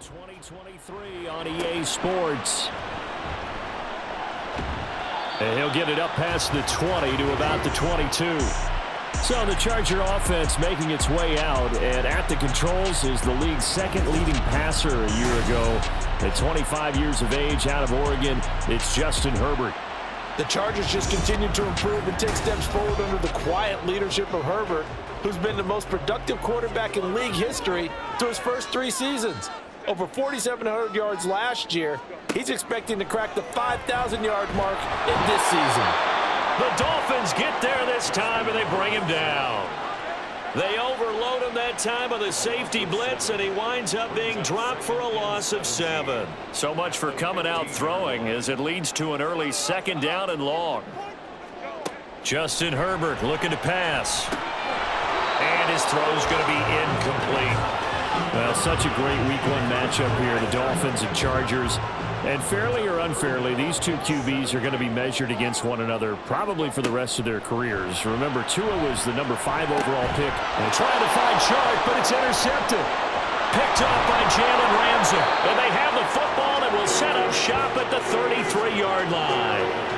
2023 on EA Sports. And he'll get it up past the 20 to about the 22. So the Charger offense making its way out, and at the controls is the league's second leading passer a year ago. At 25 years of age, out of Oregon, it's Justin Herbert. The Chargers just continue to improve and take steps forward under the quiet leadership of Herbert, who's been the most productive quarterback in league history through his first 3 seasons. Over 4,700 yards last year. He's expecting to crack the 5,000-yard mark in this season. The Dolphins get there this time, and they bring him down. They overload him that time with a safety blitz, and he winds up being dropped for a loss of 7. So much for coming out throwing as it leads to an early 2nd down and long. Justin Herbert looking to pass. And his throw's going to be incomplete. Well, such a great Week 1 matchup here, the Dolphins and Chargers. And fairly or unfairly, these two QBs are going to be measured against one another probably for the rest of their careers. Remember, Tua was the number 5 overall pick. And trying to find Chark, but it's intercepted. Picked up by Jalen Ramsey. And they have the football that will set up shop at the 33-yard line.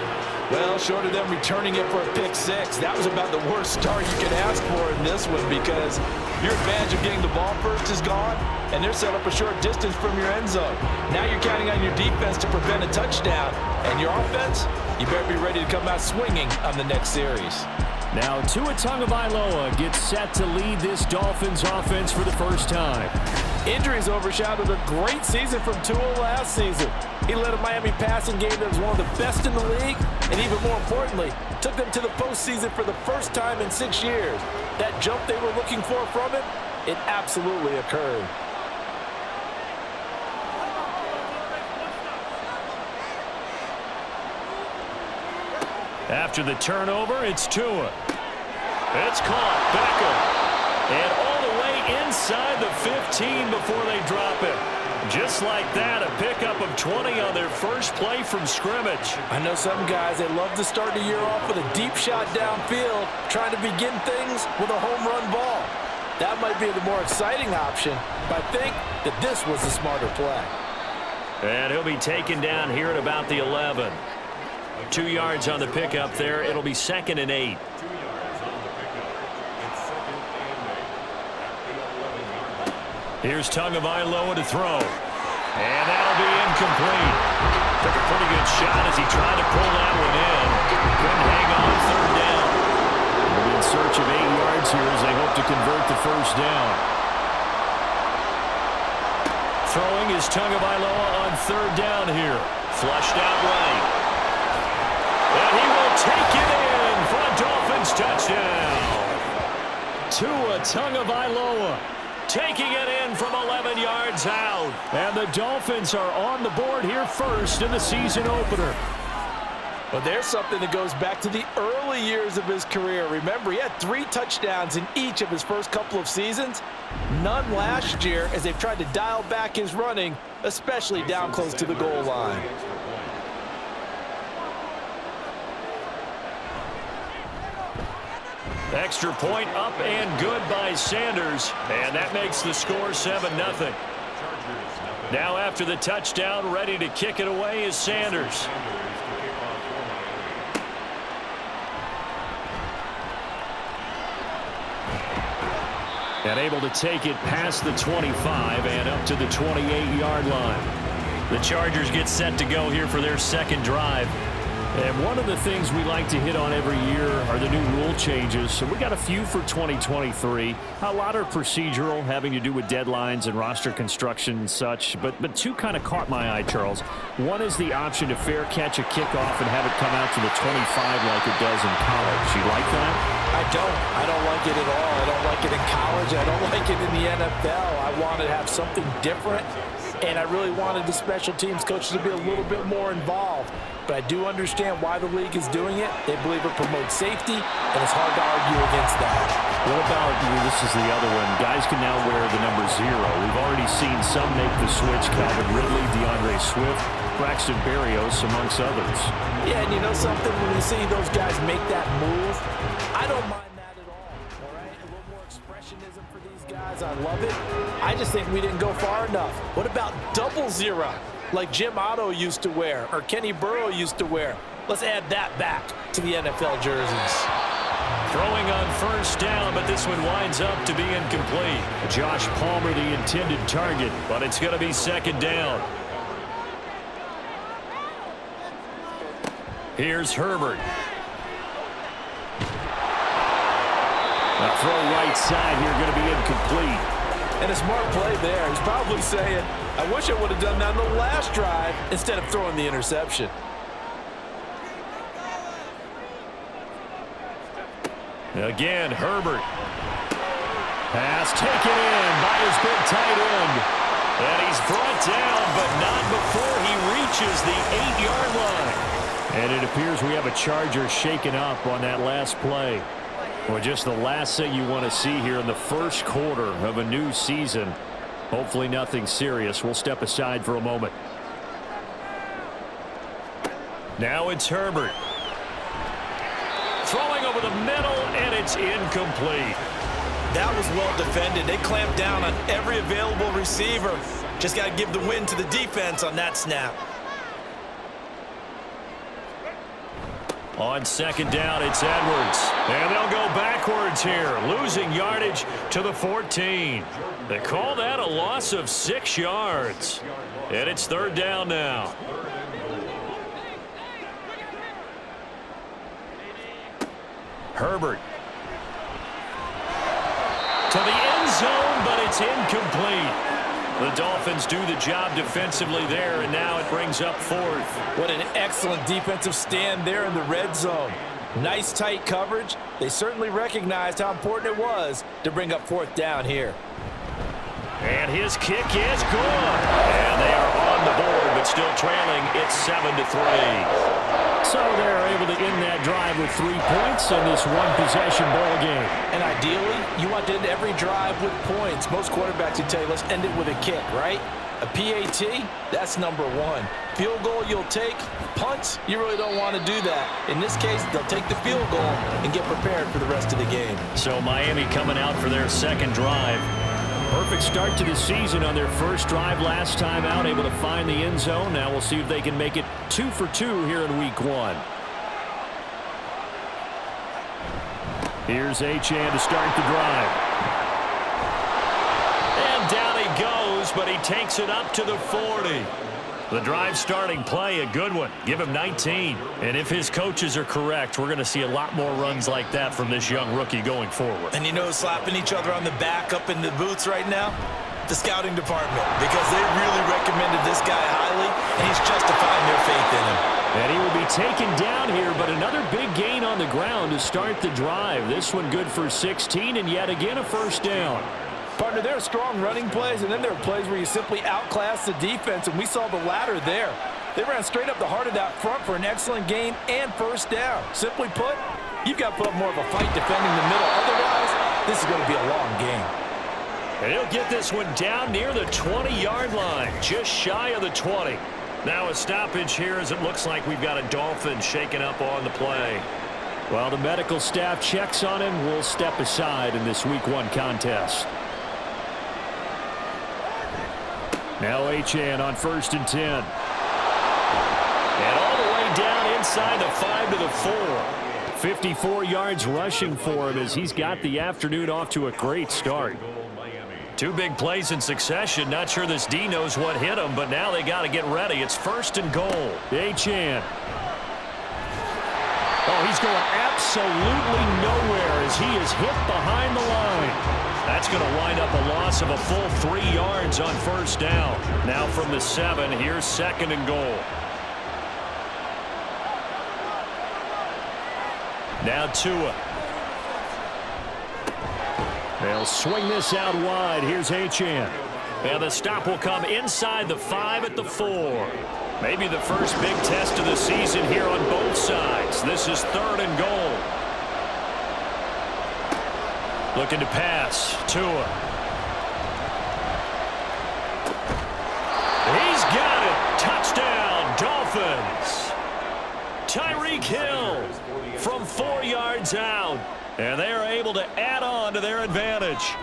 Well, short of them returning it for a pick 6, that was about the worst start you could ask for in this one, because your advantage of getting the ball first is gone, and they're set up a short distance from your end zone. Now you're counting on your defense to prevent a touchdown, and your offense, you better be ready to come out swinging on the next series. Now Tua Tagovailoa gets set to lead this Dolphins offense for the first time. Injuries overshadowed a great season from Tua last season. He led a Miami passing game that was one of the best in the league, and even more importantly, took them to the postseason for the first time in 6 years. That jump they were looking for from him, it absolutely occurred. After the turnover, it's Tua. It's caught. Beckham. And all the way inside the 15 before they drop it. Just like that, a pickup of 20 on their first play from scrimmage. I know some guys, they love to start the year off with a deep shot downfield, trying to begin things with a home run ball. That might be the more exciting option, but I think that this was the smarter play. And he'll be taken down here at about the 11. 2 yards on the pickup there. It'll be 2nd and 8. Here's Tagovailoa to throw. And that'll be incomplete. Took a pretty good shot as he tried to pull that one in. Couldn't hang on 3rd down. They'll be in search of 8 yards here as they hope to convert the 1st down. Throwing is Tagovailoa on 3rd down here. Flushed out right. And he will take it in for a Dolphins touchdown. Tua Tagovailoa taking it in from 11 yards out. And the Dolphins are on the board here first in the season opener. Well, there's something that goes back to the early years of his career. Remember, he had 3 touchdowns in each of his first couple of seasons. None last year as they've tried to dial back his running, especially down close to the goal line. Extra point up and good by Sanders. And that makes the score 7-0. Now after the touchdown, ready to kick it away is Sanders. And able to take it past the 25 and up to the 28-yard line. The Chargers get set to go here for their 2nd drive. And one of the things we like to hit on every year are the new rule changes. So we got a few for 2023. A lot are procedural, having to do with deadlines and roster construction and such. But 2 kind of caught my eye, Charles. One is the option to fair catch a kickoff and have it come out to the 25 like it does in college. You like that? I don't like it at all. I don't like it in college. I don't like it in the NFL. I want to have something different. And I really wanted the special teams coaches to be a little bit more involved. But I do understand why the league is doing it. They believe it promotes safety, and it's hard to argue against that. What about, this is the other one, guys can now wear the number 0. We've already seen some make the switch, Calvin Ridley, DeAndre Swift, Braxton Berrios, amongst others. Yeah, and you know something, when you see those guys make that move, I don't mind that at all right? A little more expressionism for these guys. I love it. I just think we didn't go far enough. What about double zero, like Jim Otto used to wear or Kenny Burrow used to wear? Let's add that back to the NFL jerseys. Throwing on first down, but this one winds up to be incomplete. Josh Palmer, the intended target, but it's going to be second down. Here's Herbert. A throw right side here, going to be incomplete. And a smart play there. He's probably saying, I wish I would have done that on the last drive instead of throwing the interception. Again, Herbert. Pass taken in by his big tight end. And he's brought down, but not before he reaches the 8-yard line. And it appears we have a Charger shaken up on that last play. Well, just the last thing you want to see here in the first quarter of a new season. Hopefully nothing serious. We'll step aside for a moment. Now it's Herbert. Throwing over the middle, and it's incomplete. That was well defended. They clamped down on every available receiver. Just got to give the win to the defense on that snap. On second down, it's Edwards. And they'll go backwards here, losing yardage to the 14. They call that a loss of 6 yards. And it's third down now. Herbert. To the end zone, but it's incomplete. The Dolphins do the job defensively there, and now it brings up fourth. What an excellent defensive stand there in the red zone. Nice tight coverage. They certainly recognized how important it was to bring up fourth down here. And his kick is good. And they are on the board, but still trailing. It's 7-3. So they're able to end that drive with 3 points in this one-possession ball game. And ideally, you want to end every drive with points. Most quarterbacks would tell you, let's end it with a kick, right? A PAT, that's number 1. Field goal you'll take. Punts, you really don't want to do that. In this case, they'll take the field goal and get prepared for the rest of the game. So Miami coming out for their second drive. Perfect start to the season on their first drive last time out, able to find the end zone. Now we'll see if they can make it 2 for 2 here in week 1. Here's Achane to start the drive. And down he goes, but he takes it up to the 40. The drive starting play, a good one. Give him 19. And if his coaches are correct, we're going to see a lot more runs like that from this young rookie going forward. And you know, slapping each other on the back up in the boots right now? The scouting department, because they really recommended this guy highly, and he's justifying their faith in him. And he will be taken down here, but another big gain on the ground to start the drive. This one good for 16, and yet again a first down. Partner, there are strong running plays, and then there are plays where you simply outclass the defense, and we saw the latter there. They ran straight up the heart of that front for an excellent gain and first down. Simply put, you've got to put up more of a fight defending the middle. Otherwise, this is going to be a long game. And he'll get this one down near the 20-yard line, just shy of the 20. Now a stoppage here as it looks like we've got a Dolphin shaken up on the play. While the medical staff checks on him, we'll step aside in this week 1 contest. Now Achane on 1st and 10. And all the way down inside the 5 to the 4. 54 yards rushing for him as he's got the afternoon off to a great start. 2 big plays in succession. Not sure this D knows what hit him, but now they got to get ready. It's 1st and goal. Achane. Oh, he's going absolutely nowhere as he is hit behind the line. That's going to wind up a loss of a full 3 yards on first down. Now from the 7, here's 2nd and goal. Now Tua. They'll swing this out wide. Here's Achane. And the stop will come inside the 5 at the 4. Maybe the first big test of the season here on both sides. This is 3rd and goal. Looking to pass. Tua. He's got it. Touchdown, Dolphins. Tyreek Hill from 4 yards out. And they are able to add on to their advantage.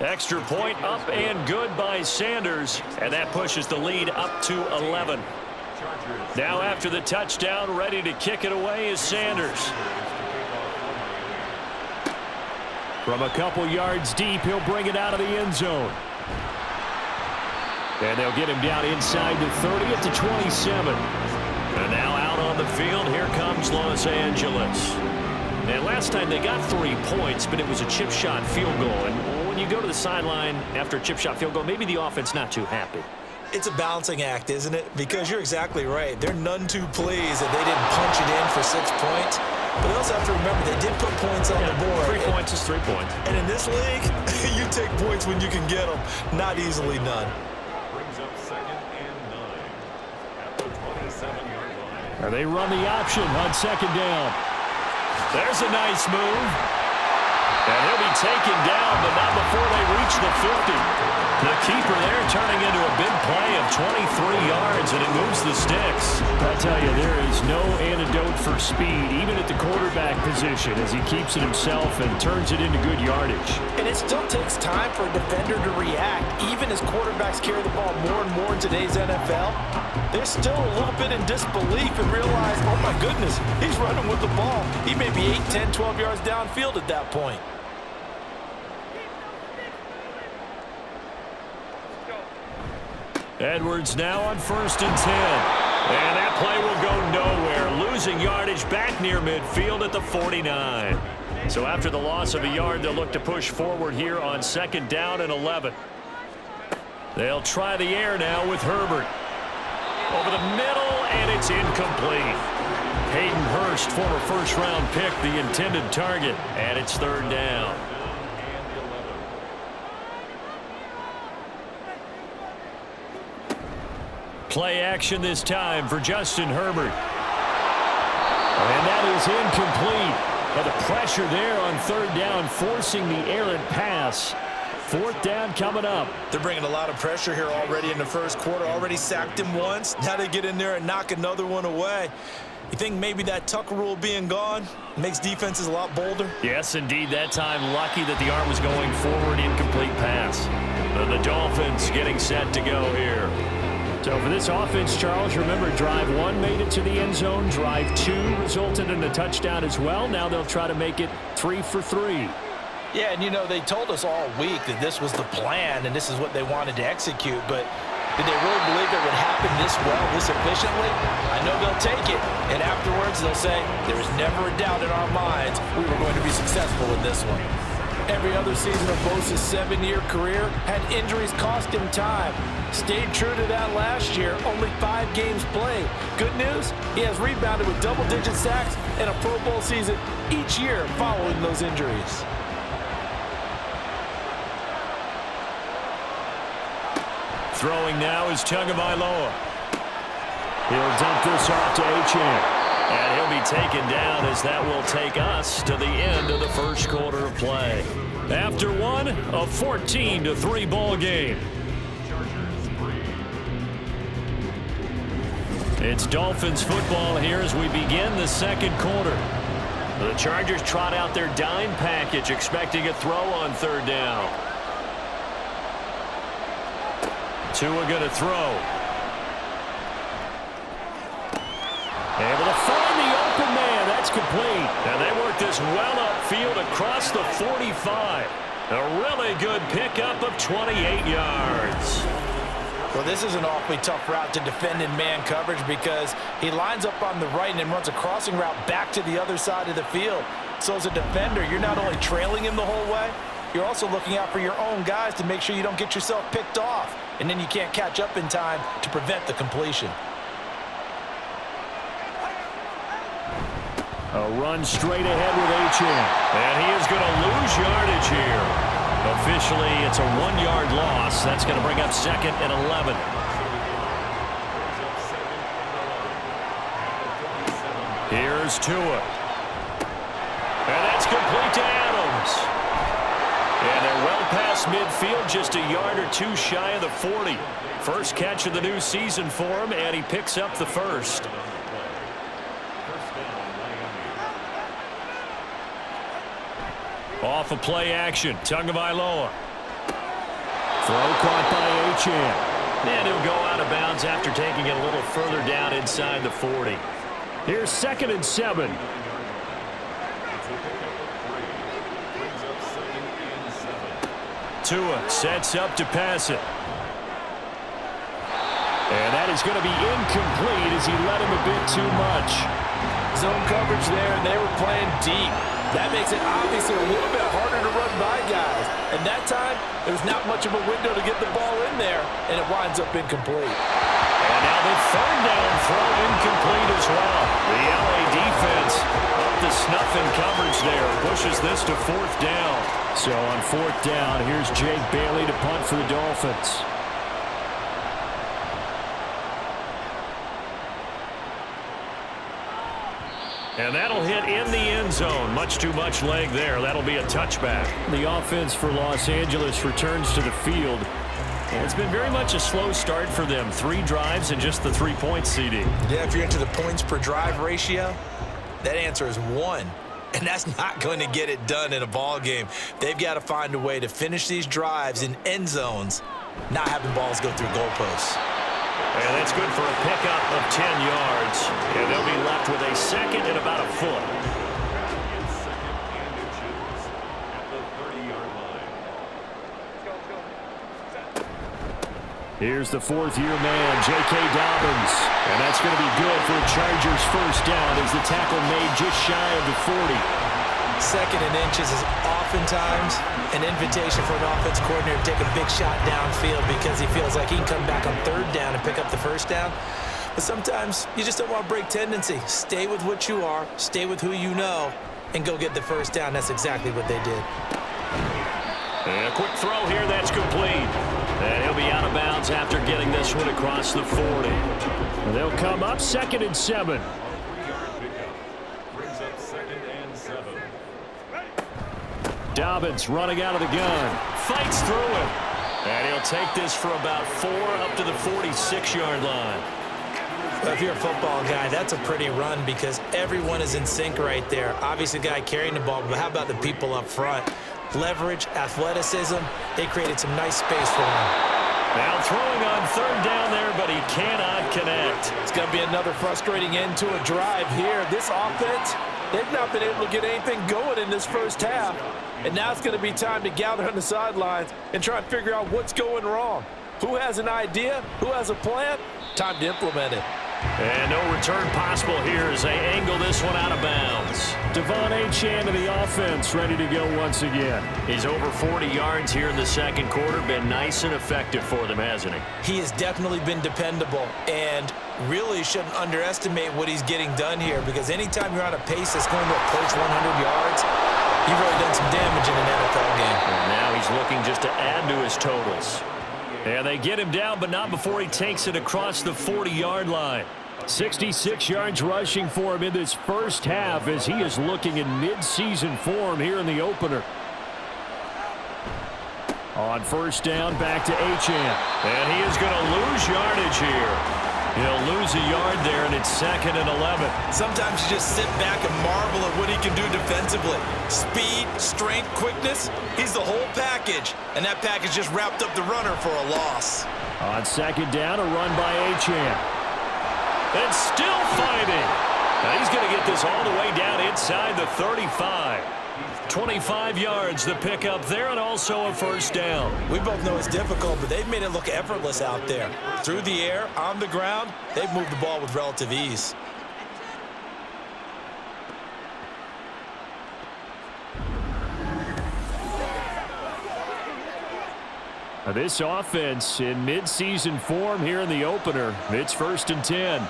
Extra point up and good by Sanders, and that pushes the lead up to 11. Now after the touchdown, ready to kick it away is Sanders. From a couple yards deep, he'll bring it out of the end zone. And they'll get him down inside the 30 at the 27. And now out on the field, here comes Los Angeles. And last time they got 3 points, but it was a chip shot field goal. And when you go to the sideline after a chip shot field goal, maybe the offense not too happy. It's a balancing act, isn't it? Because you're exactly right. They're none too pleased that they didn't punch it in for 6 points. But they also have to remember they did put points on the board. 3 points is 3 points. And in this league, you take points when you can get them, not easily none. Brings up 2nd and 9 at the 27-yard line. And they run the option on 2nd down. There's a nice move. And he'll be taken down, but not before they reach the 50. The keeper there turning into a big play of 23 yards, and it moves the sticks. I tell you, there is no antidote for speed, even at the quarterback position, as he keeps it himself and turns it into good yardage. And it still takes time for a defender to react. Even as quarterbacks carry the ball more and more in today's NFL, they're still a little bit in disbelief and realize, oh my goodness, he's running with the ball. He may be 8, 10, 12 yards downfield at that point. Edwards now on 1st and 10. And that play will go nowhere. Losing yardage back near midfield at the 49. So after the loss of a yard, they'll look to push forward here on 2nd down and 11. They'll try the air now with Herbert. Over the middle, and it's incomplete. Hayden Hurst, former first-round pick, the intended target. And it's 3rd down. Play action this time for Justin Herbert. And that is incomplete. And the pressure there on 3rd down, forcing the errant pass. 4th down coming up. They're bringing a lot of pressure here already in the first quarter. Already sacked him once. Now they get in there and knock another one away. You think maybe that Tucker rule being gone makes defenses a lot bolder? Yes, indeed. That time, lucky that the arm was going forward. Incomplete pass. The Dolphins getting set to go here. So for this offense, Charles, remember, drive 1 made it to the end zone. Drive 2 resulted in a touchdown as well. Now they'll try to make it 3 for 3. Yeah, and you know, they told us all week that this was the plan and this is what they wanted to execute, but did they really believe it would happen this well, this efficiently? I know they'll take it, and afterwards they'll say, there was never a doubt in our minds we were going to be successful in this one. Every other season of Bosa's 7-year career had injuries cost him time. Stayed true to that last year, only 5 games played. Good news, he has rebounded with double-digit sacks and a Pro Bowl season each year following those injuries. Throwing now is Tagovailoa. He'll dump this off to Achane. And he'll be taken down as that will take us to the end of the first quarter of play. After one, a 14-3 ball game. It's Dolphins football here as we begin the second quarter. The Chargers trot out their dime package, expecting a throw on 3rd down. Tua going to throw. Able to find the open man. That's complete. And they work this well upfield across the 45. A really good pickup of 28 yards. Well, this is an awfully tough route to defend in man coverage because he lines up on the right and then runs a crossing route back to the other side of the field. So as a defender, you're not only trailing him the whole way, you're also looking out for your own guys to make sure you don't get yourself picked off. And then you can't catch up in time to prevent the completion. A run straight ahead with Achane. And he is going to lose yardage here. Officially, it's a 1-yard loss. That's going to bring up 2nd and 11. Here's Tua. And that's complete to Adams. And they're well past midfield, just a yard or 2 shy of the 40. First catch of the new season for him, and he picks up the first. Off of play action, Tagovailoa. Throw caught by Achane. And he'll go out of bounds after taking it a little further down inside the 40. Here's 2nd and 7. Tua sets up to pass it. And that is going to be incomplete as he led him a bit too much. Zone coverage there, and they were playing deep. That makes it obviously a little bit harder to run by guys. And that time, there was not much of a window to get the ball in there, and it winds up incomplete. And now the 3rd down throw incomplete as well. The LA defense up to snuff in coverage there. Pushes this to 4th down. So on 4th down, here's Jake Bailey to punt for the Dolphins. And that'll hit in the end zone. Much too much leg there. That'll be a touchback. The offense for Los Angeles returns to the field. And it's been very much a slow start for them. 3 drives and just the 3 points, CD. Yeah, if you're into the points per drive ratio, that answer is 1. And that's not going to get it done in a ball game. They've got to find a way to finish these drives in end zones, not having balls go through goalposts. And that's good for a pickup of 10 yards. And they'll be left with a 2nd and about a foot. Here's the 4th-year man, J.K. Dobbins. And that's going to be good for a Chargers 1st down as the tackle made just shy of the 40. 2nd and inches is oftentimes an invitation for an offense coordinator to take a big shot downfield because he feels like he can come back on 3rd down and pick up the 1st down. But sometimes you just don't want to break tendency. Stay with what you are, stay with who you know, and go get the 1st down. That's exactly what they did. And a quick throw here, that's complete. And he'll be out of bounds after getting this one across the 40. And they'll come up 2nd and 7. Dobbins running out of the gun. Fights through it. And he'll take this for about 4 up to the 46-yard line. Well, if you're a football guy, that's a pretty run because everyone is in sync right there. Obviously, the guy carrying the ball, but how about the people up front? Leverage, athleticism, they created some nice space for him. Now throwing on 3rd down there, but he cannot connect. It's going to be another frustrating end to a drive here. This offense, they've not been able to get anything going in this 1st half. And now it's going to be time to gather on the sidelines and try and figure out what's going wrong. Who has an idea? Who has a plan? Time to implement it. And no return possible here as they angle this one out of bounds. Devon Achane to the offense, ready to go once again. He's over 40 yards here in the 2nd quarter. Been nice and effective for them, hasn't he? He has definitely been dependable and really shouldn't underestimate what he's getting done here because anytime you're on a pace that's going to approach 100 yards, you've really done some damage in an NFL game. And now he's looking just to add to his totals. And they get him down, but not before he takes it across the 40-yard line. 66 yards rushing for him in this 1st half as he is looking in mid-season form here in the opener. On 1st down, back to Achane. And he is going to lose yardage here. He'll lose a yard there, and it's 2nd and 11. Sometimes you just sit back and marvel at what he can do defensively. Speed, strength, quickness, he's the whole package. And that package just wrapped up the runner for a loss. On 2nd down, a run by Achane. And still fighting. Now he's going to get this all the way down inside the 35. 25 yards the pickup there, and also a 1st down. We both know it's difficult, but they've made it look effortless out there. Through the air, on the ground, they've moved the ball with relative ease. Now this offense in mid-season form here in the opener. It's 1st and 10.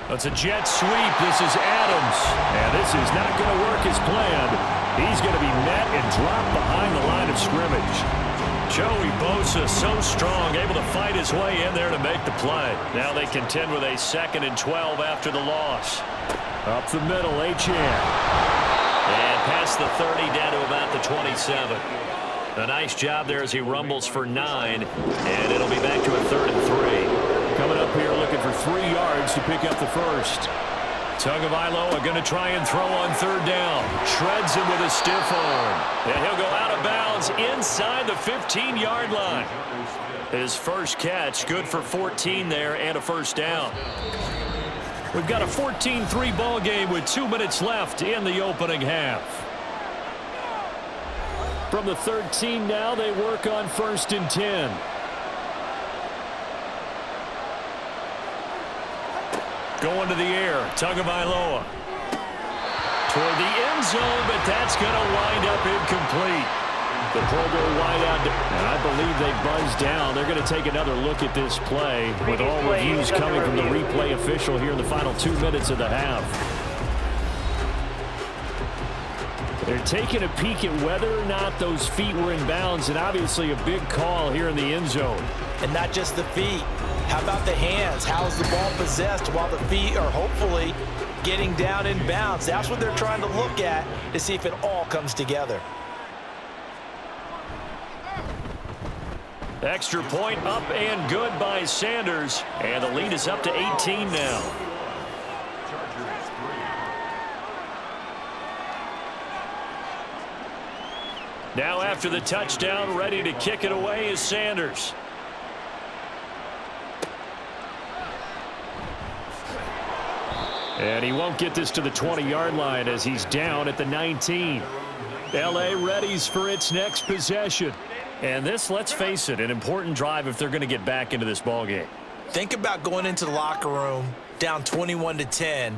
It's a jet sweep. This is Adams. And this is not going to work as planned. He's going to be met and dropped behind the line of scrimmage. Joey Bosa, so strong, able to fight his way in there to make the play. Now they contend with a 2nd and 12 after the loss. Up the middle, Achane. And past the 30 down to about the 27. A nice job there as he rumbles for 9. And it'll be back to a 3rd and 3. Coming up here looking for 3 yards to pick up the 1st. Tagovailoa going to try and throw on 3rd down. Shreds him with a stiff arm. And he'll go out of bounds inbounds inside the 15-yard line. His first catch, good for 14 there and a first down. We've got a 14-3 ball game with 2 minutes left in the opening half. From the 13 now, they work on 1st and 10. Going to the air, Tagovailoa. Toward the end zone, but that's going to wind up incomplete. The Pro Bowl wideout, and I believe they buzzed down. They're going to take another look at this play with all reviews coming from the replay official here in the final 2 minutes of the half. They're taking a peek at whether or not those feet were in bounds, and obviously a big call here in the end zone. And not just the feet. How about the hands? How is the ball possessed while the feet are hopefully getting down in bounds? That's what they're trying to look at to see if it all comes together. Extra point up and good by Sanders, and the lead is up to 18 now. Now after the touchdown, ready to kick it away is Sanders. And he won't get this to the 20-yard line as he's down at the 19. L.A. readies for its next possession. And this, let's face it, an important drive if they're going to get back into this ballgame. Think about going into the locker room down 21-10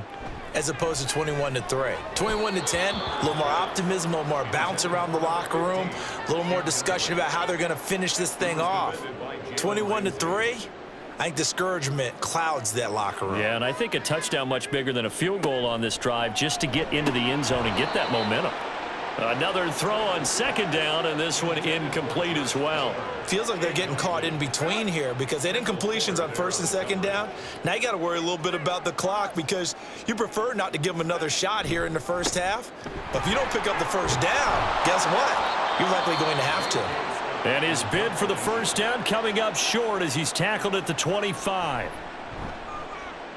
as opposed to 21-3. 21-10, a little more optimism, a little more bounce around the locker room, a little more discussion about how they're going to finish this thing off. 21-3, I think discouragement clouds that locker room. Yeah, and I think a touchdown much bigger than a field goal on this drive just to get into the end zone and get that momentum. Another throw on 2nd down, and this one incomplete as well. Feels like they're getting caught in between here because they did incompletions on 1st and 2nd down. Now you got to worry a little bit about the clock because you prefer not to give them another shot here in the first half. But if you don't pick up the first down, guess what? You're likely going to have to. And his bid for the first down coming up short as he's tackled at the 25.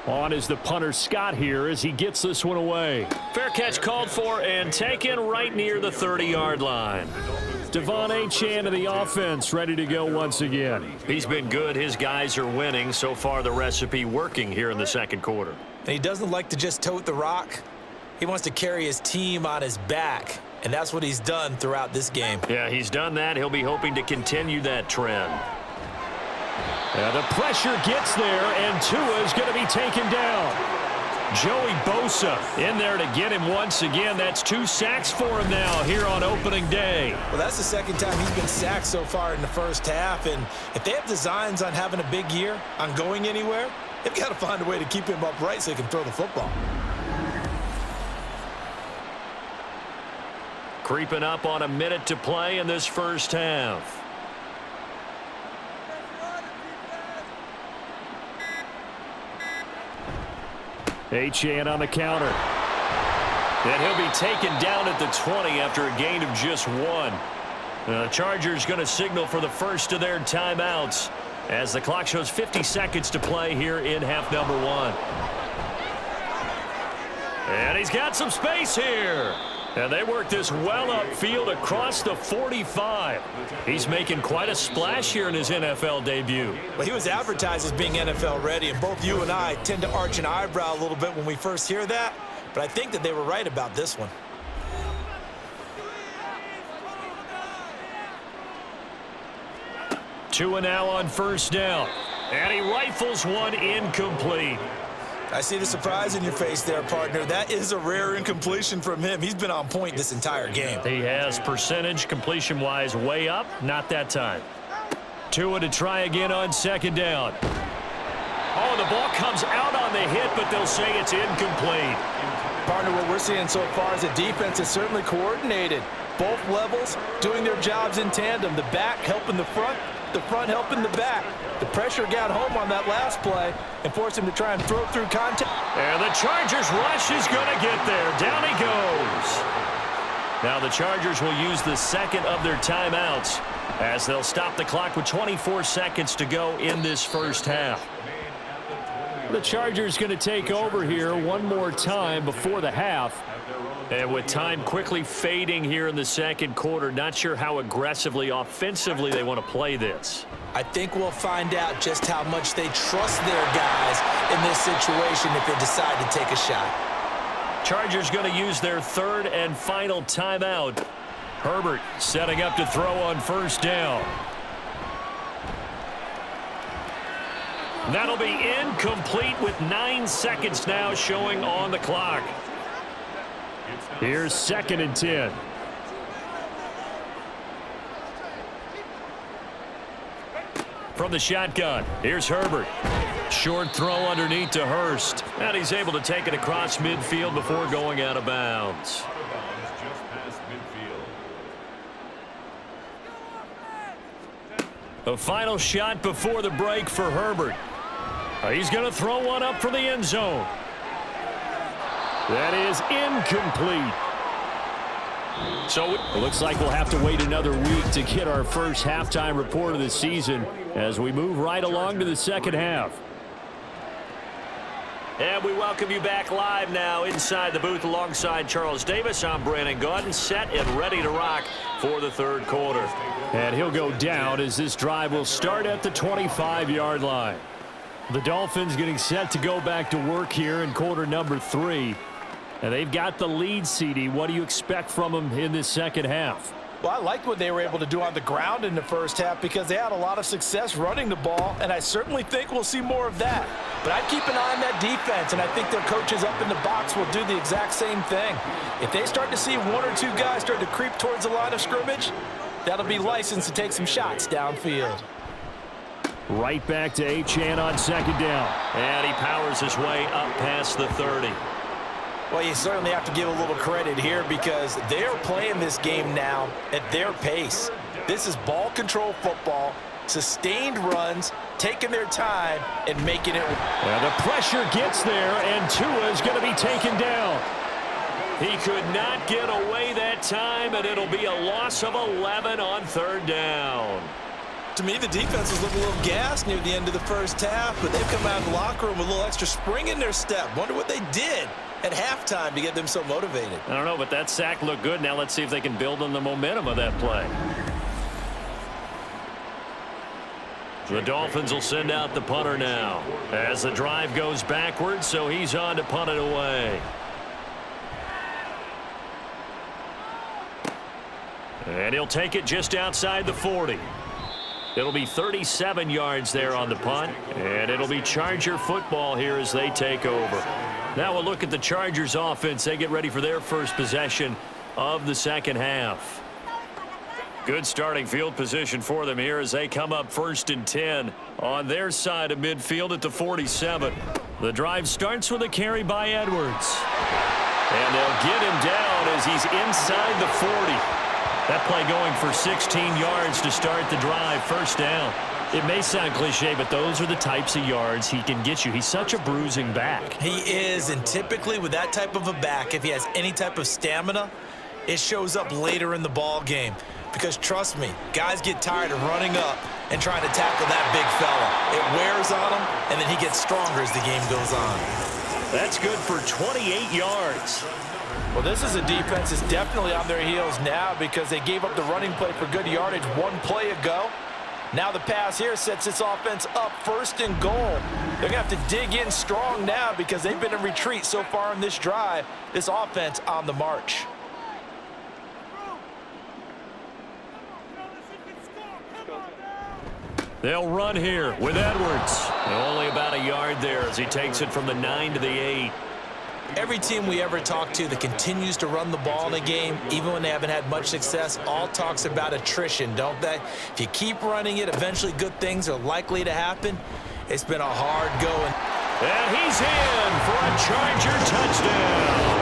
On is the punter Scott here as he gets this one away. Fair catch called for and taken right near the 30-yard line. Devon Achane of the offense ready to go once again. He's been good. His guys are winning. So far the recipe working here in the 2nd quarter. And he doesn't like to just tote the rock. He wants to carry his team on his back. And that's what he's done throughout this game. Yeah, he's done that. He'll be hoping to continue that trend. The pressure gets there, and Tua is going to be taken down. Joey Bosa in there to get him once again. That's 2 sacks for him now here on opening day. Well, that's the 2nd time he's been sacked so far in the first half. And if they have designs on having a big year, on going anywhere, they've got to find a way to keep him upright so he can throw the football. Creeping up on a minute to play in this first half. Achane on the counter. And he'll be taken down at the 20 after a gain of just 1. The Chargers going to signal for the first of their timeouts as the clock shows 50 seconds to play here in half number 1. And he's got some space here. And they work this well upfield across the 45. He's making quite a splash here in his NFL debut. Well, he was advertised as being NFL ready, and both you and I tend to arch an eyebrow a little bit when we first hear that. But I think that they were right about this one. Tua now on 1st down. And he rifles one incomplete. I see the surprise in your face there, partner. That is a rare incompletion from him. He's been on point this entire game. He has percentage completion-wise way up. Not that time. Tua to try again on 2nd down. Oh, the ball comes out on the hit, but they'll say it's incomplete. Partner, what we're seeing so far is the defense is certainly coordinated. Both levels doing their jobs in tandem. The back helping the front helping the back. The pressure got home on that last play and forced him to try and throw through contact. And the Chargers rush is going to get there. Down he goes. Now the Chargers will use the 2nd of their timeouts as they'll stop the clock with 24 seconds to go in this first half. The Chargers going to take over here one more time before the half. And with time quickly fading here in the second quarter, not sure how aggressively, offensively they want to play this. I think we'll find out just how much they trust their guys in this situation if they decide to take a shot. Chargers going to use their third and final timeout. Herbert setting up to throw on first down. That'll be incomplete with 9 seconds now showing on the clock. Here's 2nd and 10. From the shotgun, here's Herbert. Short throw underneath to Hurst. And he's able to take it across midfield before going out of bounds. Just past midfield. A final shot before the break for Herbert. He's going to throw one up for the end zone. That is incomplete. So it looks like we'll have to wait another week to get our first halftime report of the season as we move right along to the second half. And we welcome you back live now inside the booth alongside Charles Davis. I'm Brandon Gaudin, set and ready to rock for the third quarter. And he'll go down as this drive will start at the 25-yard line. The Dolphins getting set to go back to work here in quarter number 3. And they've got the lead, CD. What do you expect from them in this second half? Well, I liked what they were able to do on the ground in the first half because they had a lot of success running the ball, and I certainly think we'll see more of that. But I'd keep an eye on that defense, and I think their coaches up in the box will do the exact same thing. If they start to see 1 or 2 guys start to creep towards the line of scrimmage, that'll be licensed to take some shots downfield. Right back to Achane on second down. And he powers his way up past the 30. Well, you certainly have to give a little credit here because they're playing this game now at their pace. This is ball control football, sustained runs, taking their time, and making it. And the pressure gets there, and Tua is going to be taken down. He could not get away that time, and it'll be a loss of 11 on third down. To me, the defense was looking a little gassed near the end of the first half, but they've come out of the locker room with a little extra spring in their step. Wonder what they did at halftime to get them so motivated. I don't know, but that sack looked good. Now let's see if they can build on the momentum of that play. The Dolphins will send out the punter now as the drive goes backwards, so he's on to punt it away. And he'll take it just outside the 40. It'll be 37 yards there on the punt, and it'll be Charger football here as they take over. Now we'll look at the Chargers offense. They get ready for their first possession of the second half. Good starting field position for them here as they come up 1st and 10 on their side of midfield at the 47. The drive starts with a carry by Edwards. And they'll get him down as he's inside the 40. That play going for 16 yards to start the drive, first down. It may sound cliche, but those are the types of yards he can get you. He's such a bruising back. He is, and typically with that type of a back, if he has any type of stamina, it shows up later in the ball game. Because trust me, guys get tired of running up and trying to tackle that big fella. It wears on him, and then he gets stronger as the game goes on. That's good for 28 yards. Well, this is a defense that's definitely on their heels now because they gave up the running play for good yardage 1 play ago. Now the pass here sets this offense up 1st and goal. They're going to have to dig in strong now because they've been in retreat so far in this drive. This offense on the march. They'll run here with Edwards. Only about a yard there as he takes it from the 9 to the 8. Every team we ever talk to that continues to run the ball in a game, even when they haven't had much success, all talks about attrition, don't they? If you keep running it, eventually good things are likely to happen. It's been a hard going. And he's in for a Charger touchdown.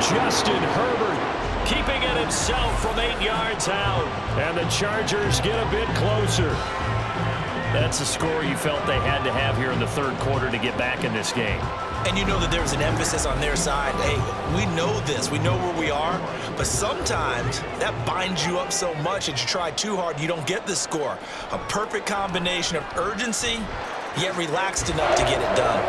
Justin Herbert keeping it himself from 8 yards out. And the Chargers get a bit closer. That's a score you felt they had to have here in the third quarter to get back in this game. And you know that there's an emphasis on their side. Hey, we know this. We know where we are. But sometimes that binds you up so much that you try too hard, you don't get the score. A perfect combination of urgency yet relaxed enough to get it done.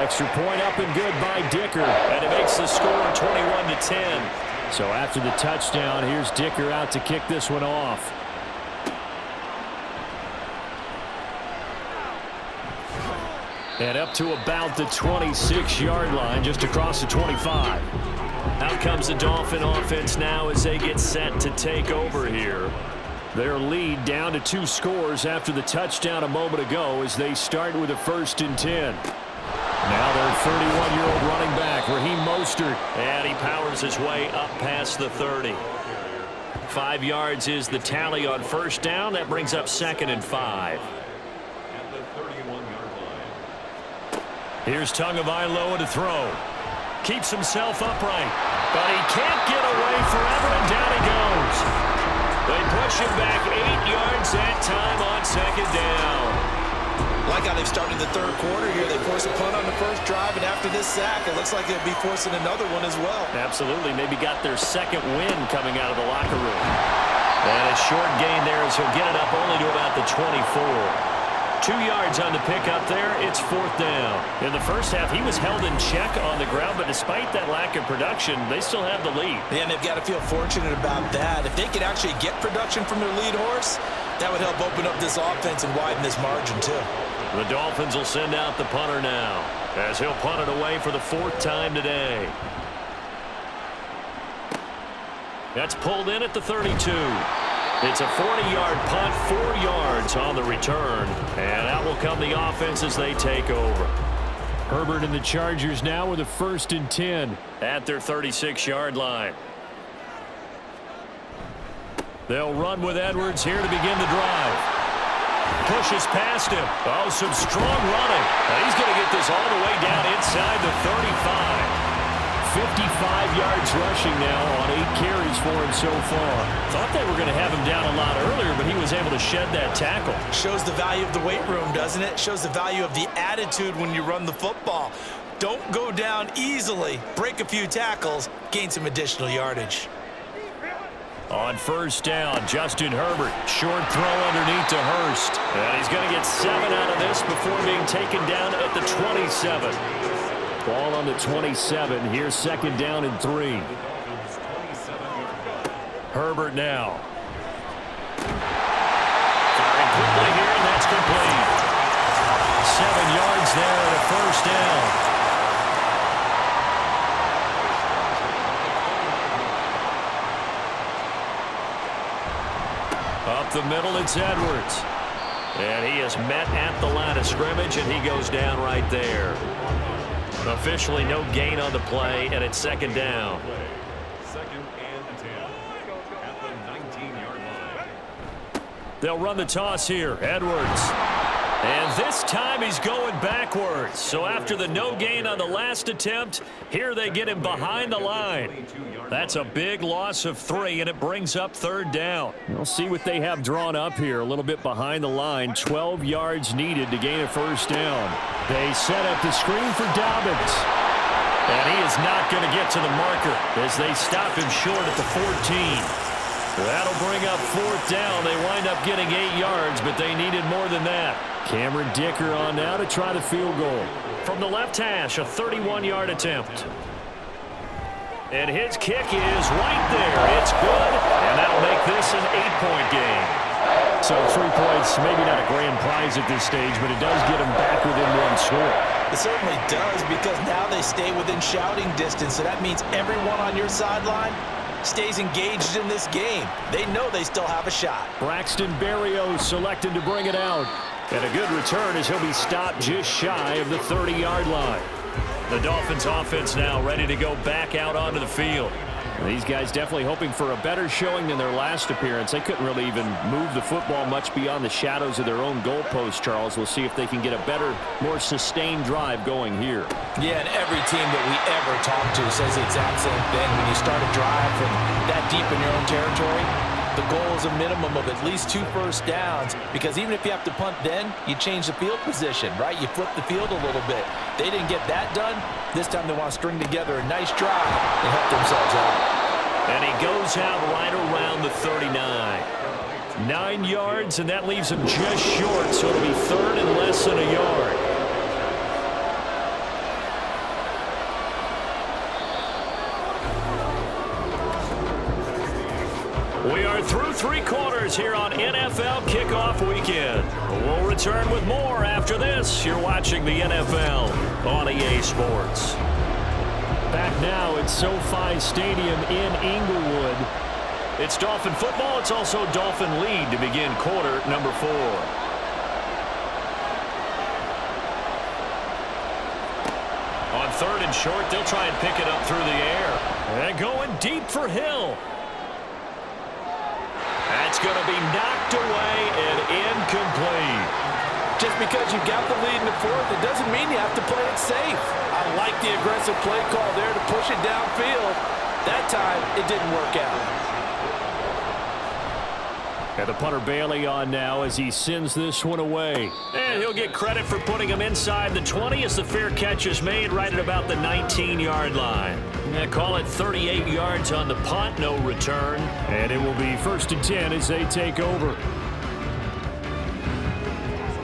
Extra point up and good by Dicker, and it makes the score 21-10. So after the touchdown, here's Dicker out to kick this one off. And up to about the 26-yard line, just across the 25. Out comes the Dolphin offense now as they get set to take over here. Their lead down to 2 scores after the touchdown a moment ago as they start with a 1st and 10. Now their 31-year-old running back, Raheem Mostert. And he powers his way up past the 30. 5 yards is the tally on 1st down. That brings up 2nd and 5. At the 31-yard line. Here's Tagovailoa to throw. Keeps himself upright, but he can't get away forever, and down he goes. They push him back 8 yards that time on 2nd down. Like how they've started the 3rd quarter here. They force a punt on the 1st drive, and after this sack, it looks like they'll be forcing another one as well. Absolutely. Maybe got their 2nd win coming out of the locker room. And a short gain there as he'll get it up only to about the 24. 2 yards on the pickup there. It's 4th down. In the first half, he was held in check on the ground, but despite that lack of production, they still have the lead. Yeah, and they've got to feel fortunate about that. If they could actually get production from their lead horse, that would help open up this offense and widen this margin too. The Dolphins will send out the punter now as he'll punt it away for the 4th time today. That's pulled in at the 32. It's a 40-yard punt, 4 yards on the return, and out will come the offense as they take over. Herbert and the Chargers now with a 1st and 10 at their 36-yard line. They'll run with Edwards here to begin the drive. Pushes past him. Oh, some strong running. And he's going to get this all the way down inside the 35. 55 yards rushing now on 8 carries for him so far. Thought they were going to have him down a lot earlier, but he was able to shed that tackle. Shows the value of the weight room, doesn't it? Shows the value of the attitude when you run the football. Don't go down easily. Break a few tackles. Gain some additional yardage. On 1st down, Justin Herbert. Short throw underneath to Hurst. And he's going to get 7 out of this before being taken down at the 27. Ball on the 27. Here's 2nd down and 3. Herbert now. Firing quickly here, and that's complete. 7 yards there at a 1st down. Up the middle, it's Edwards. And he is met at the line of scrimmage, and he goes down right there. Officially no gain on the play, and it's 2nd down. 2nd and 10 at the 19-yard line. They'll run the toss here. Edwards. And this time he's going backwards. So after the no gain on the last attempt, here they get him behind the line. That's a big loss of 3, and it brings up 3rd down. We'll see what they have drawn up here. A little bit behind the line. 12 yards needed to gain a 1st down. They set up the screen for Dobbins. And he is not going to get to the marker as they stop him short at the 14. That'll bring up 4th down. They wind up getting 8 yards, but they needed more than that. Cameron Dicker on now to try the field goal. From the left hash, a 31-yard attempt. And his kick is right there. It's good, and that'll make this an 8-point game. So 3 points, maybe not a grand prize at this stage, but it does get them back within 1 score. It certainly does, because now they stay within shouting distance, so that means everyone on your sideline stays engaged in this game. They know they still have a shot. Braxton Berrios selected to bring it out. And a good return as he'll be stopped just shy of the 30-yard line. The Dolphins offense now ready to go back out onto the field. These guys definitely hoping for a better showing than their last appearance. They couldn't really even move the football much beyond the shadows of their own goalpost, Charles. We'll see if they can get a better, more sustained drive going here. Yeah, and every team that we ever talk to says the exact same thing. When you start a drive from that deep in your own territory, the goal is a minimum of at least 2 first downs, because even if you have to punt then, you change the field position, right? You flip the field a little bit. They didn't get that done. This time they want to string together a nice drive and help themselves out. And he goes out right around the 39. 9 yards, and that leaves him just short, so it'll be third and less than a yard. We are through 3 quarters here on NFL Kickoff Weekend. We'll return with more after this. You're watching the NFL on EA Sports. Back now at SoFi Stadium in Inglewood. It's Dolphin football. It's also Dolphin lead to begin quarter number 4. On third and short, they'll try and pick it up through the air. And going deep for Hill. That's going to be knocked away and incomplete. Just because you got the lead in the fourth, it doesn't mean you have to play it safe. I like the aggressive play call there to push it downfield. That time, it didn't work out. And the punter Bailey on now as he sends this one away. And he'll get credit for putting him inside the 20 as the fair catch is made right at about the 19-yard line. And call it 38 yards on the punt, no return. And it will be 1st and 10 as they take over.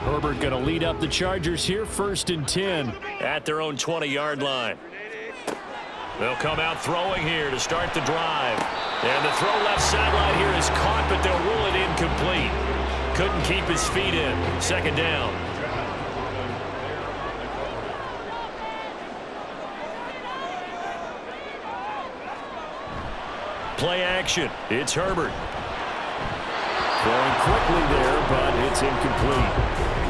Herbert going to lead up the Chargers here, 1st and 10 at their own 20-yard line. They'll come out throwing here to start the drive. And the throw left sideline here is caught, but they'll rule it incomplete. Couldn't keep his feet in. 2nd down. Play action. It's Herbert. Throwing quickly there, but it's incomplete.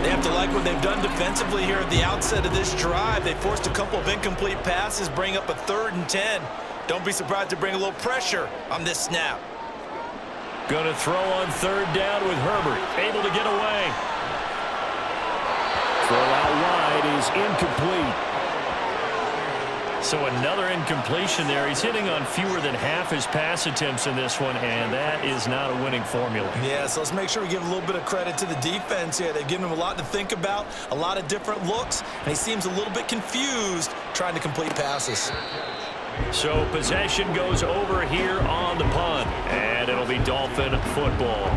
They have to like what they've done defensively here at the outset of this drive. They forced a couple of incomplete passes, bring up a 3rd and 10. Don't be surprised to bring a little pressure on this snap. Going to throw on 3rd down with Herbert. Able to get away. Throw out wide is incomplete. So another incompletion there. He's hitting on fewer than half his pass attempts in this one, and that is not a winning formula. Yeah, so let's make sure we give a little bit of credit to the defense here. They've given him a lot to think about, a lot of different looks, and he seems a little bit confused trying to complete passes. So possession goes over here on the punt, and it'll be Dolphin football.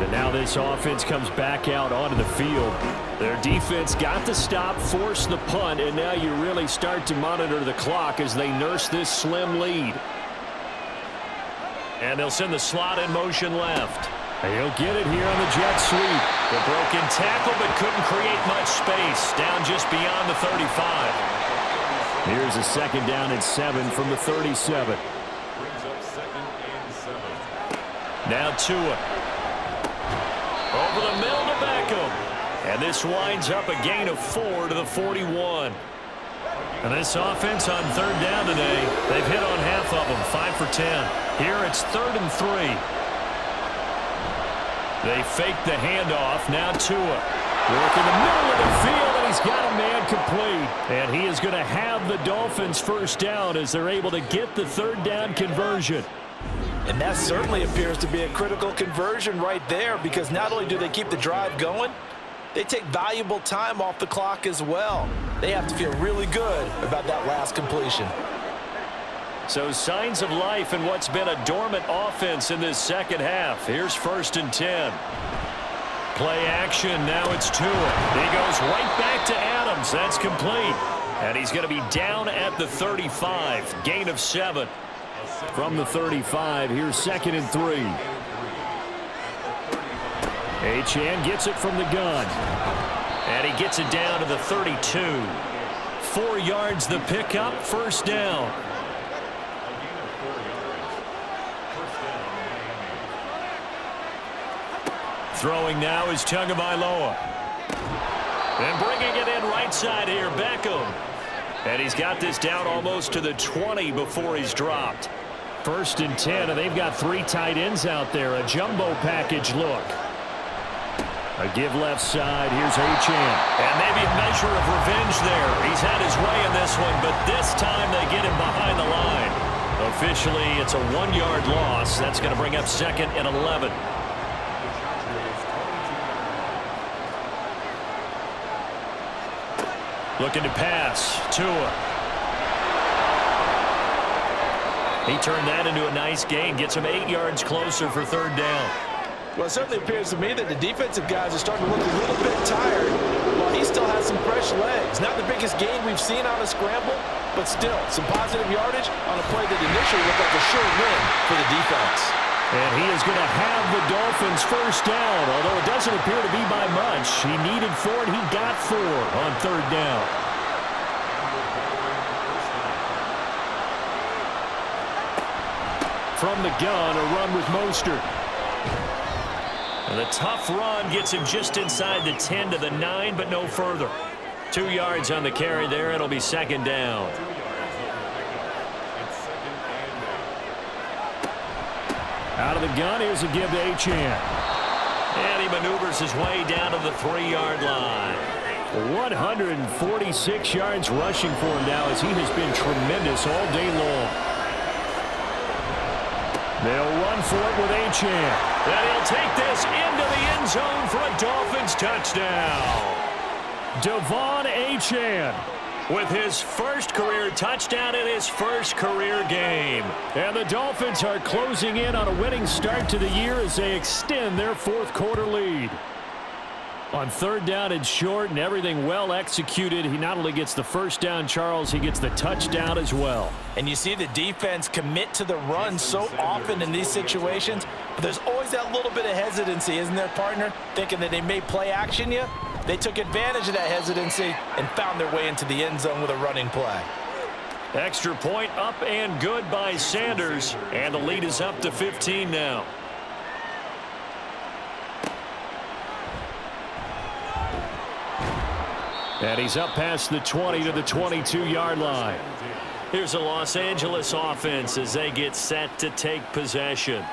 And now this offense comes back out onto the field. Their defense got the stop, forced the punt, and now you really start to monitor the clock as they nurse this slim lead. And they'll send the slot in motion left. And he'll get it here on the jet sweep. The broken tackle, but couldn't create much space. Down just beyond the 35. Here's a 2nd down and 7 from the 37. Brings up 2nd and 7. Now Tua. Over the middle to Beckham. And this winds up a gain of 4 to the 41. And this offense on 3rd down today, they've hit on half of them, 5 for 10. Here it's 3rd and 3. They fake the handoff. Now Tua. Work in the middle of the field, and he's got a man complete. And he is going to have the Dolphins 1st down as they're able to get the 3rd down conversion. And that certainly appears to be a critical conversion right there, because not only do they keep the drive going, they take valuable time off the clock as well. They have to feel really good about that last completion. So signs of life in what's been a dormant offense in this 2nd half. Here's 1st and 10. Play action. Now it's Tua. He goes right back to Adams. That's complete. And he's going to be down at the 35. Gain of 7. From the 35, here's 2nd and 3. Achane gets it from the gun. And he gets it down to the 32. 4 yards the pickup. 1st down. Throwing now is Tagovailoa. And bringing it in right side here, Beckham. And he's got this down almost to the 20 before he's dropped. 1st and 10, and they've got 3 tight ends out there. A jumbo package look. A give left side. Here's Achane. And maybe a measure of revenge there. He's had his way in this one, but this time they get him behind the line. Officially, it's a 1-yard loss. That's going to bring up 2nd and 11. Looking to pass. Tua. He turned that into a nice gain. Gets him 8 yards closer for 3rd down. Well, it certainly appears to me that the defensive guys are starting to look a little bit tired while he still has some fresh legs. Not the biggest gain we've seen on a scramble, but still some positive yardage on a play that initially looked like a sure win for the defense. And he is going to have the Dolphins first down, although it doesn't appear to be by much. He needed 4, and he got 4 on third down. From the gun, a run with Mostert. And the tough run gets him just inside the 10 to the 9, but no further. 2 yards on the carry there. It'll be second down. Out of the gun, here's a give to Achane. And he maneuvers his way down to the 3-yard line. 146 yards rushing for him now as he has been tremendous all day long. They'll run for it with Achane. And he'll take this into the end zone for a Dolphins touchdown. Devon Achane with his first career touchdown in his first career game. And the Dolphins are closing in on a winning start to the year as they extend their fourth-quarter lead. On third down and short and everything well executed, he not only gets the first down, Charles, he gets the touchdown as well. And you see the defense commit to the run so often in these situations, but there's always that little bit of hesitancy, isn't there, partner? Thinking that they may play action you. They took advantage of that hesitancy and found their way into the end zone with a running play. Extra point up and good by Sanders, and the lead is up to 15 now. And he's up past the 20 to the 22-yard line. Here's a Los Angeles offense as they get set to take possession.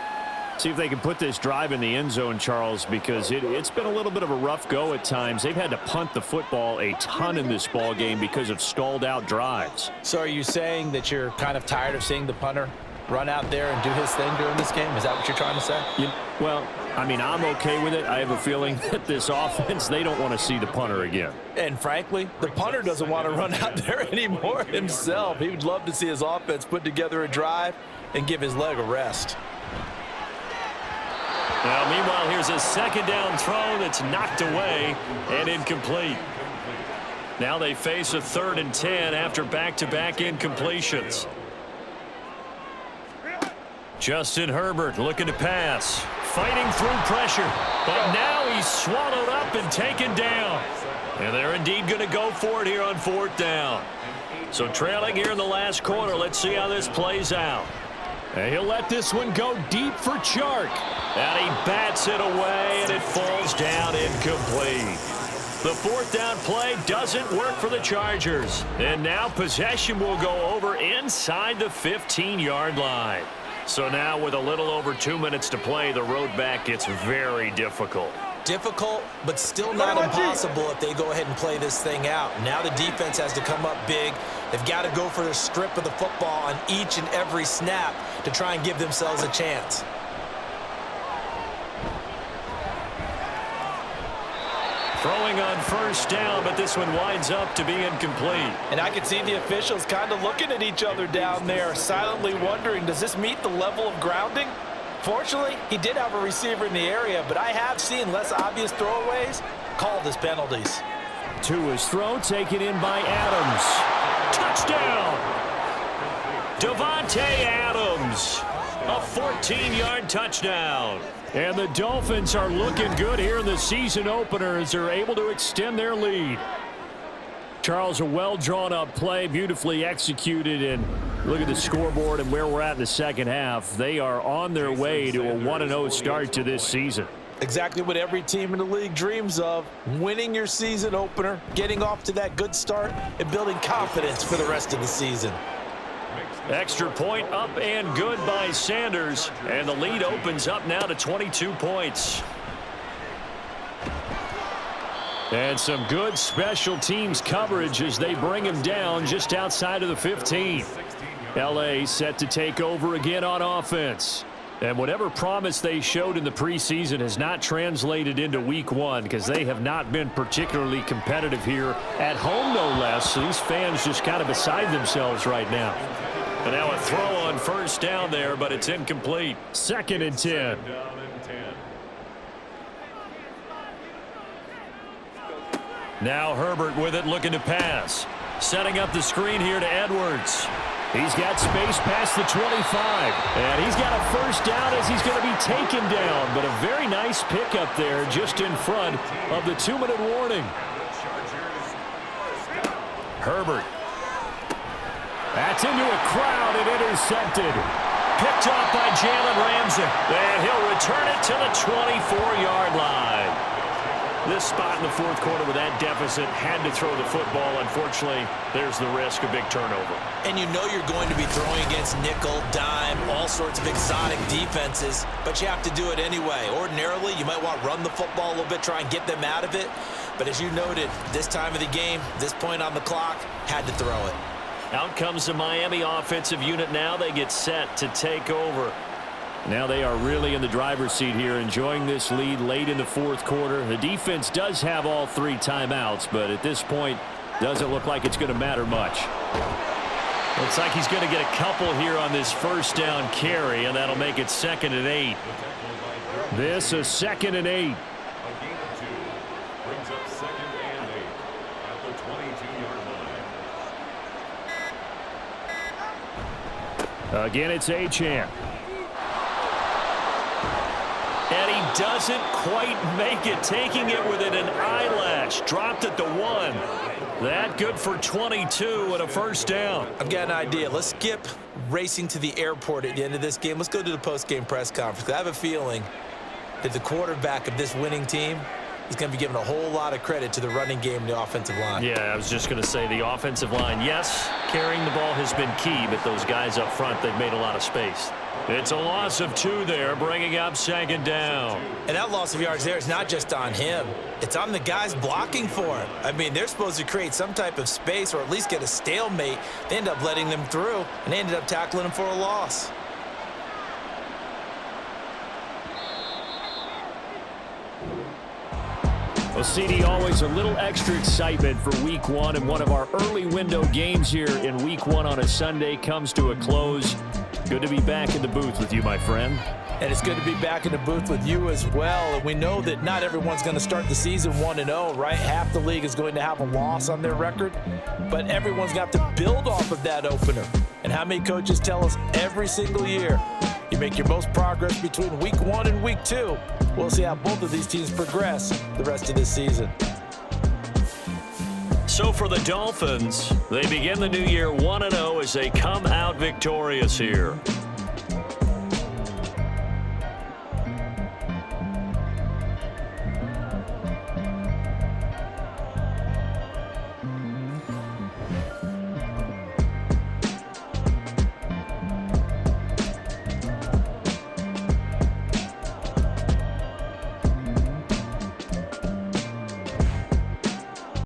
See if they can put this drive in the end zone, Charles, because it's been a little bit of a rough go at times. They've had to punt the football a ton in this ball game because of stalled-out drives. So are you saying that you're kind of tired of seeing the punter run out there and do his thing during this game? Is that what you're trying to say? Well, I mean, I'm okay with it. I have a feeling that this offense, they don't want to see the punter again. And frankly, the punter doesn't want to run out there anymore himself. He would love to see his offense put together a drive and give his leg a rest. Now, meanwhile, here's a second down throw that's knocked away and incomplete. Now they face a 3rd and 10 after back-to-back incompletions. Justin Herbert looking to pass, fighting through pressure, but now he's swallowed up and taken down. And they're indeed going to go for it here on 4th down. So trailing here in the last quarter, let's see how this plays out. And he'll let this one go deep for Chark. And he bats it away, and it falls down incomplete. The 4th down play doesn't work for the Chargers. And now possession will go over inside the 15-yard line. So now with a little over 2 minutes to play, the road back gets very difficult. Difficult, but still not impossible if they go ahead and play this thing out. Now the defense has to come up big. They've got to go for the strip of the football on each and every snap to try and give themselves a chance. Throwing on 1st down, but this one winds up to be incomplete. And I can see the officials kind of looking at each other down there, silently wondering, does this meet the level of grounding? Fortunately, he did have a receiver in the area, but I have seen less obvious throwaways called as penalties. To his throw, taken in by Adams. Touchdown! Devontae Adams, a 14-yard touchdown. And the Dolphins are looking good here in the season opener as they're able to extend their lead. Charles, a well-drawn-up play, beautifully executed, and look at the scoreboard and where we're at in the second half. They are on their way to a 1-0 start to this season. Exactly what every team in the league dreams of, winning your season opener, getting off to that good start, and building confidence for the rest of the season. Extra point up and good by Sanders, and the lead opens up now to 22 points. And some good special teams coverage as they bring him down just outside of the 15. L.A. set to take over again on offense. And whatever promise they showed in the preseason has not translated into week 1 because they have not been particularly competitive here at home, no less. So these fans just kind of beside themselves right now. And now a throw on 1st down there, but it's incomplete. 2nd and 10. Now Herbert with it, looking to pass. Setting up the screen here to Edwards. He's got space past the 25. And he's got a first down as he's going to be taken down. But a very nice pickup there just in front of the 2-minute warning. Herbert. That's into a crowd and intercepted. Picked off by Jalen Ramsey. And he'll return it to the 24-yard line. This spot in the fourth quarter with that deficit, had to throw the football. Unfortunately, there's the risk of big turnover. And you know you're going to be throwing against nickel, dime, all sorts of exotic defenses, but you have to do it anyway. Ordinarily, you might want to run the football a little bit, try and get them out of it. But as you noted, this time of the game, this point on the clock, had to throw it. Out comes the Miami offensive unit now. They get set to take over. Now they are really in the driver's seat here, enjoying this lead late in the fourth quarter. The defense does have all 3 timeouts, but at this point, doesn't look like it's going to matter much. Looks like he's going to get a couple here on this first down carry, and that'll make it 2nd and 8. This is 2nd and 8. A gain of 2 brings up 2nd and 8 at the 22-yard line. Again, it's Achane. And he doesn't quite make it, taking it within an eyelash. Dropped at the 1. That good for 22 and a first down. I've got an idea. Let's skip racing to the airport at the end of this game. Let's go to the post-game press conference. I have a feeling that the quarterback of this winning team is going to be giving a whole lot of credit to the running game and the offensive line. Yeah, I was just going to say the offensive line, yes, carrying the ball has been key, but those guys up front, they've made a lot of space. It's a loss of 2 there, bringing up 2nd down. And that loss of yards there is not just on him. It's on the guys blocking for him. I mean, they're supposed to create some type of space or at least get a stalemate. They end up letting them through, and they ended up tackling him for a loss. Well, CD, always a little extra excitement for Week 1, and one of our early window games here in Week 1 on a Sunday comes to a close. Good to be back in the booth with you, my friend. And it's good to be back in the booth with you as well. And we know that not everyone's going to start the season 1-0, right? Half the league is going to have a loss on their record, but everyone's got to build off of that opener. And how many coaches tell us every single year, you make your most progress between Week 1 and Week 2. We'll see how both of these teams progress the rest of this season. So for the Dolphins, they begin the new year 1-0 as they come out victorious here.